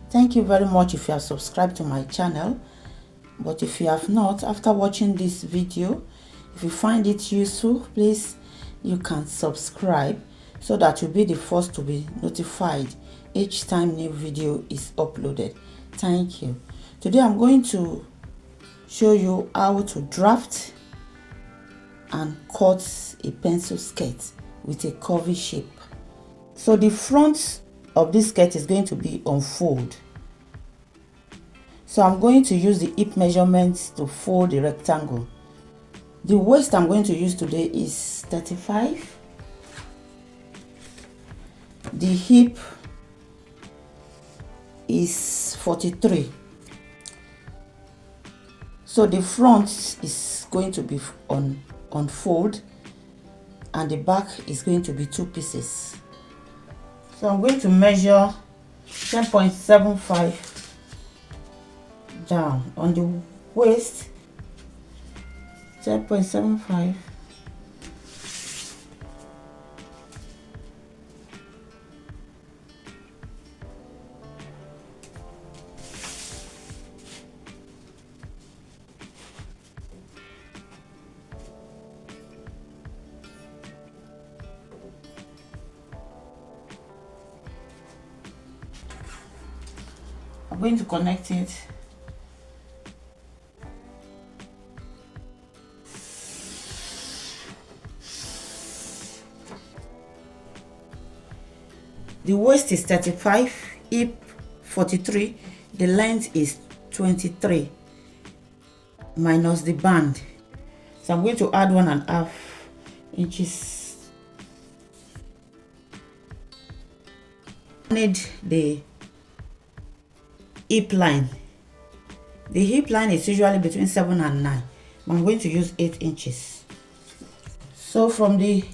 Thank you very much if you are subscribed to my channel. But if you have not, after watching this video, if you find it useful, please you can subscribe so that you'll be the first to be notified each time new video is uploaded. Thank you. Today I'm going to show you how to draft and cut a pencil skirt with a curvy shape. So the front of this skirt is going to be unfold. So I'm going to use the hip measurements to fold the rectangle. The waist I'm going to use today is 35. The hip is 43. So the front is going to be unfold and the back is going to be 2 pieces. So I'm going to measure 10.75 down on the waist, 10.75. I'm going to connect it. The waist is 35, hip 43, the length is 23 minus the band. So I'm going to add 1.5 inches. I need the hip line. The hip line is usually between 7 and 9. I'm going to use 8 inches. So from the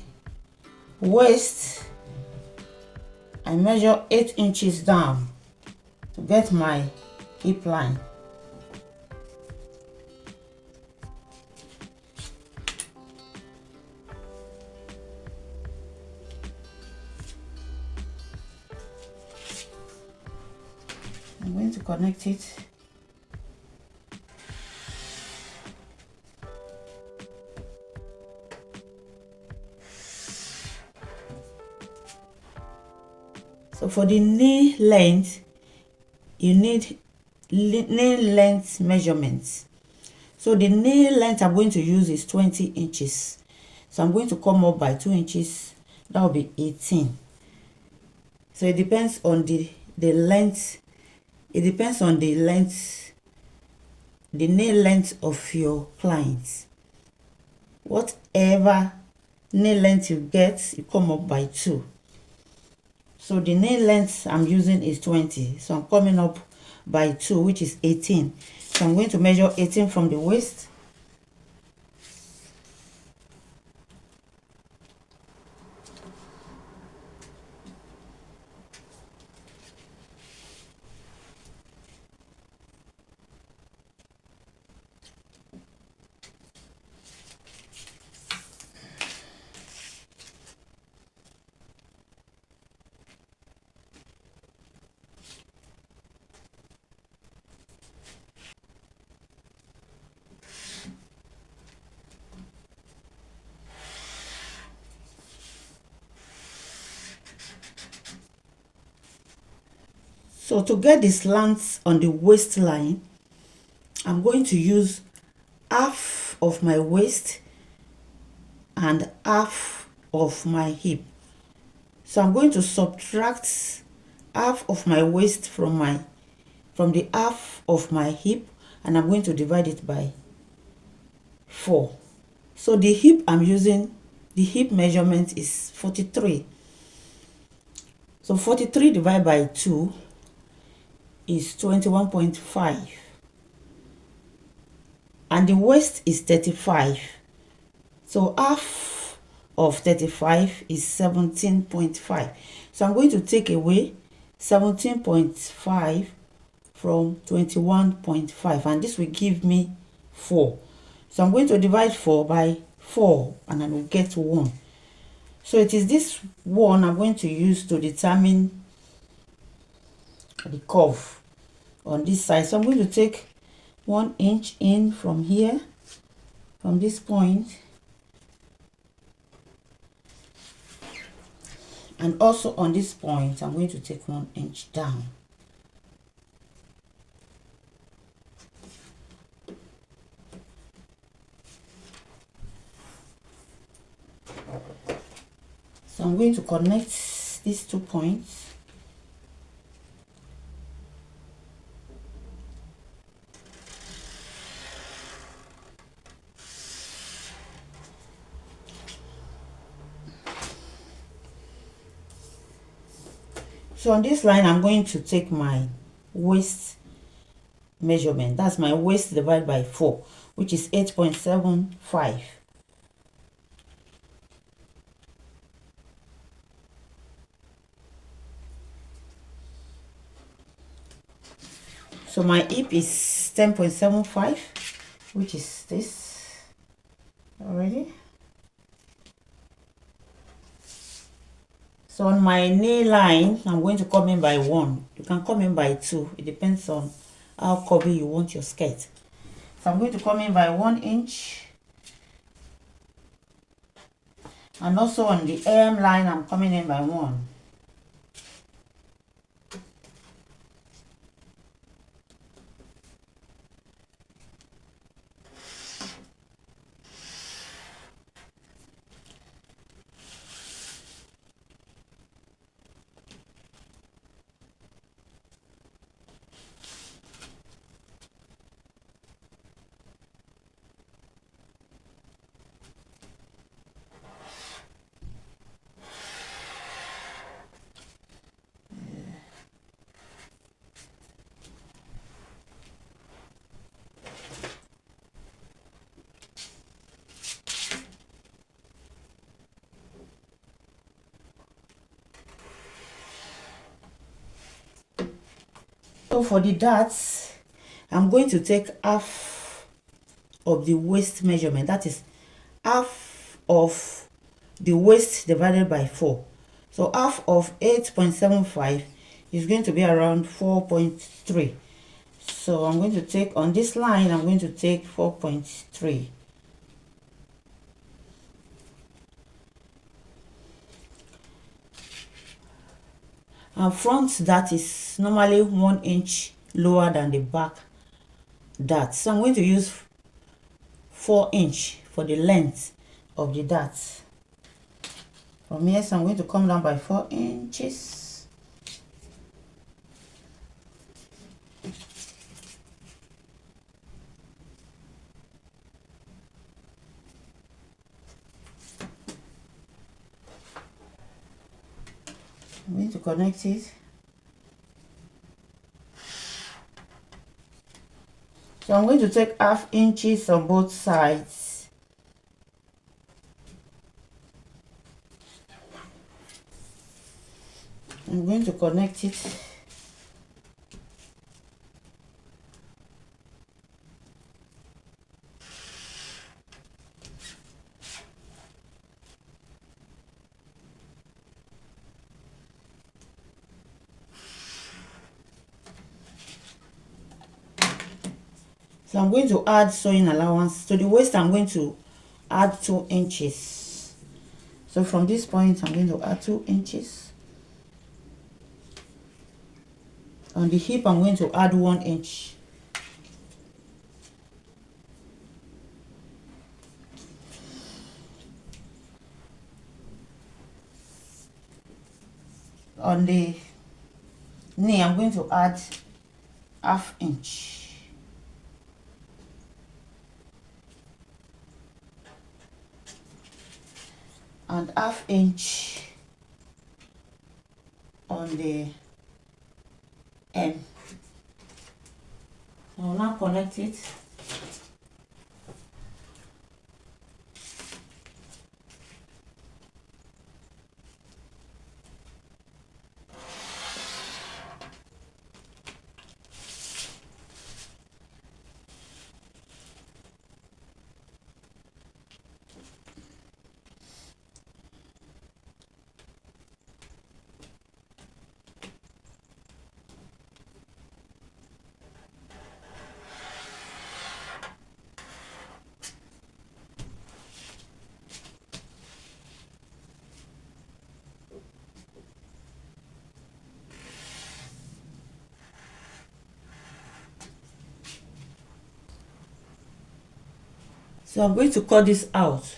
waist, I measure 8 inches down to get my hip line. I'm going to connect it. So for the knee length, you need knee length measurements. So the knee length I'm going to use is 20 inches. So I'm going to come up by 2 inches. That will be 18. So it depends on the length. It depends on the length, the knee length of your clients. Whatever knee length you get, you come up by 2. So the knee length I'm using is 20. So I'm coming up by 2, which is 18. So I'm going to measure 18 from the waist. So to get the slants on the waistline, I'm going to use half of my waist and half of my hip. So I'm going to subtract half of my waist from the half of my hip, and I'm going to divide it by 4. So the hip I'm using, the hip measurement is 43. So 43 divided by 2 is 21.5, and the waist is 35. So half of 35 is 17.5. So I'm going to take away 17.5 from 21.5, and this will give me 4. So I'm going to divide 4 by 4 and I will get 1. So it is this one I'm going to use to determine the curve. on this side. So I'm going to take 1 inch in from here, from this point, and also on this point I'm going to take 1 inch down. So I'm going to connect these 2 points. So on this line, I'm going to take my waist measurement. That's my waist divided by 4, which is 8.75. So my hip is 10.75, which is this already. So on my knee line, I'm going to come in by 1. You can come in by 2. It depends on how curvy you want your skirt. So I'm going to come in by 1 inch. And also on the AM line, I'm coming in by 1. So for the darts, I'm going to take half of the waist measurement. That is half of the waist divided by 4. So half of 8.75 is going to be around 4.3. So I'm going to take, on this line, I'm going to take 4.3. And front dart is normally 1 inch lower than the back dart. So I'm going to use 4 inch for the length of the dart. From here, so I'm going to come down by 4 inches. I'm going to connect it. So I'm going to take half inches on both sides. I'm going to connect it. So I'm going to add sewing allowance. To the waist, I'm going to add 2 inches. So from this point, I'm going to add 2 inches. On the hip, I'm going to add 1 inch. On the knee, I'm going to add half inch. And half inch on the M. I'll now connect it. So I'm going to cut this out.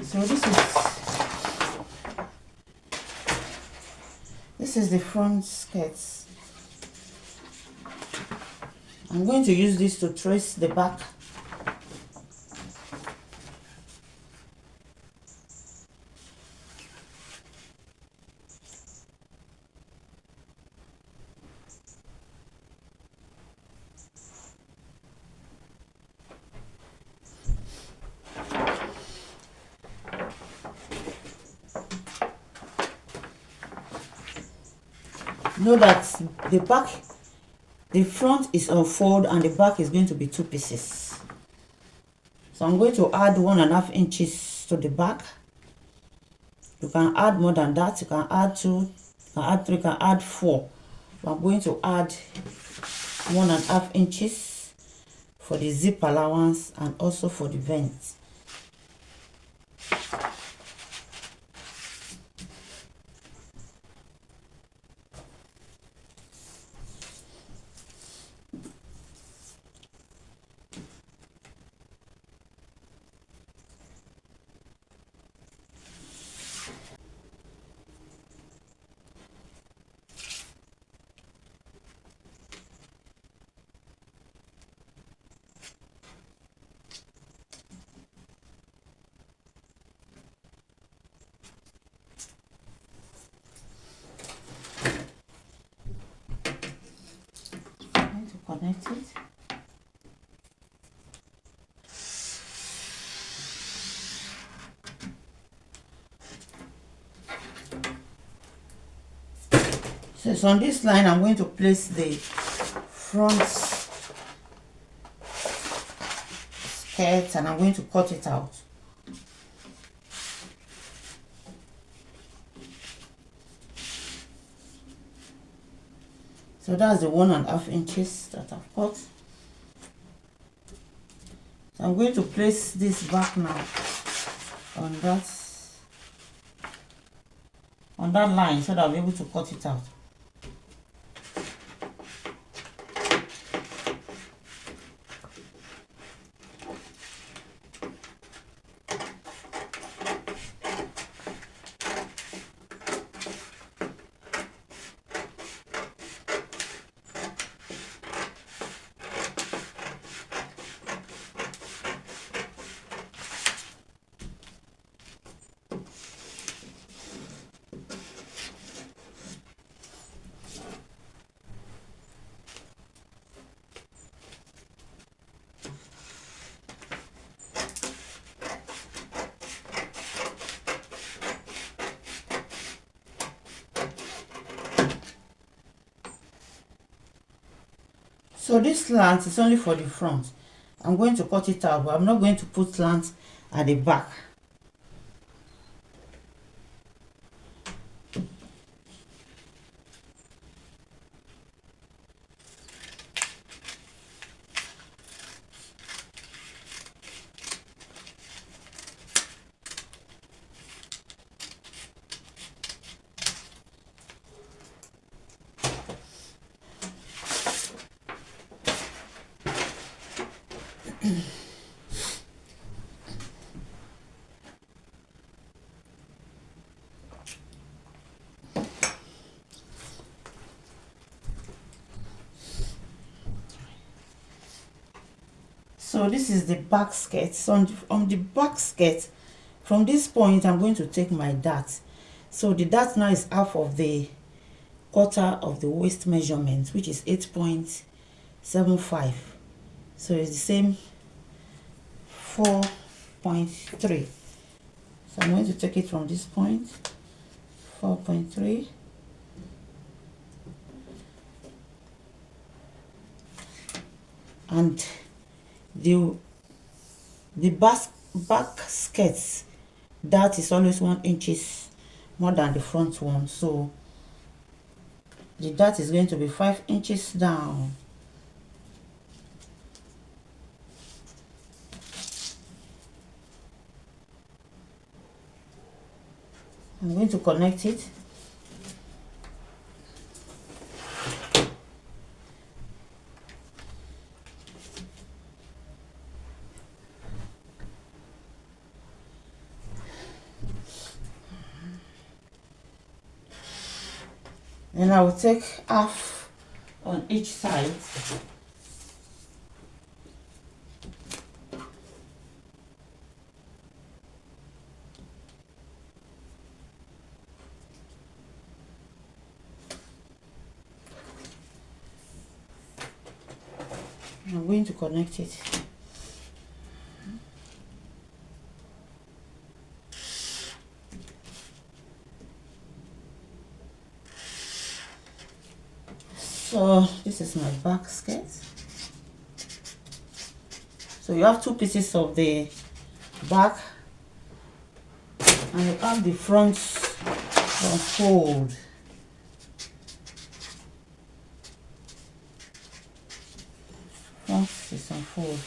So this is the front skirt. I'm going to use this to trace the back. Know that the front is unfold and the back is going to be 2 pieces. So I'm going to add 1.5 inches to the back. You can add more than that. You can add 2, you can add 3, you can add 4. But I'm going to add 1.5 inches for the zip allowance and also for the vent. Connect it. So it's on this line I'm going to place the front skirt and I'm going to cut it out. So that's the 1.5 inches that I've cut. So I'm going to place this back now on that line so that I'll be able to cut it out. So this slant is only for the front. I'm going to cut it out, but I'm not going to put slant at the back. So this is the back skirt. So on the back skirt, from this point I'm going to take my dart. So the dart now is half of the quarter of the waist measurement, which is 8.75. So it's the same 4.3. So I'm going to take it from this point, 4.3, and the back skirts, that is always 1 inch more than the front one, so the dart is going to be 5 inches down. I'm going to connect it. Then I will take half on each side. I'm going to connect it. So this is my back skirt. So you have 2 pieces of the back and you have the front fold. Front is unfold.